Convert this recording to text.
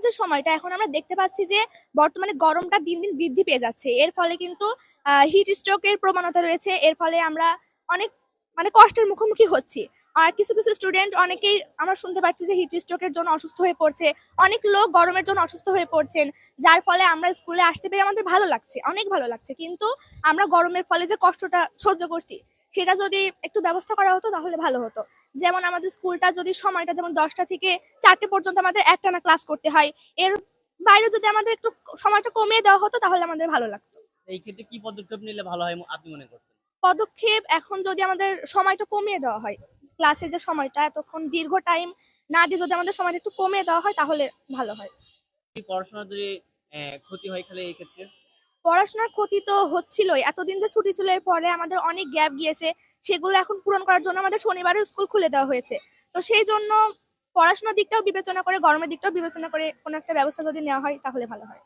যে সময়টা এখন আমরা দেখতে পাচ্ছি যে বর্তমানে গরমটা দিন দিন বৃদ্ধি পেয়ে যাচ্ছে, এর ফলে কিন্তু হিট স্ট্রোকের প্রবণতা রয়েছে। এর ফলে আমরা অনেক কষ্টের মুখোমুখি হচ্ছি। আর কিছু কিছু স্টুডেন্ট অনেকেই আমরা শুনতে পাচ্ছি যে হিট স্ট্রোকের জন্য অসুস্থ হয়ে পড়ছে। অনেক লোক গরমের জন্য অসুস্থ হয়ে পড়ছেন, যার ফলে আমরা স্কুলে আসতে পেরে আমাদের ভালো লাগছে, অনেক ভালো লাগছে। কিন্তু আমরা গরমের ফলে যে কষ্টটা সহ্য করছি, সেটা যদি একটু ব্যবস্থা করা হতো তাহলে ভালো হতো। যেমন আমাদের স্কুলটা যদি সময়টা যেমন 10টা থেকে 4টে পর্যন্ত আমাদের একটানা ক্লাস করতে হয়, এর বাইরে যদি আমাদের একটু সময়টা কমিয়ে দেওয়া হতো তাহলে আমাদের ভালো লাগতো। এই ক্ষেত্রে কি পদক্ষেপ নিলে ভালো হয় আপনি মনে করছেন? পদক্ষেপ এখন যদি আমাদের সময়টা কমিয়ে দেওয়া হয়, ক্লাসের যে সময়টা এতক্ষণ দীর্ঘ টাইম না দিয়ে যদি আমাদের সময়টা একটু কমিয়ে দেওয়া হয় তাহলে ভালো হয়। এই পড়াশোনার যদি ক্ষতি হয় তাহলে এই ক্ষেত্রে? পড়াশোনার ক্ষতি তো হচ্ছিলই, এতদিন যে ছুটি ছিল এর পরে আমাদের অনেক গ্যাপ গিয়েছে, সেগুলো এখন পূরণ করার জন্য আমাদের শনিবারে স্কুল খুলে দেওয়া হয়েছে। তো সেই জন্য পড়াশোনার দিকটাও বিবেচনা করে, গরমের দিকটাও বিবেচনা করে কোনো একটা ব্যবস্থা যদি নেওয়া হয় তাহলে ভালো হয়।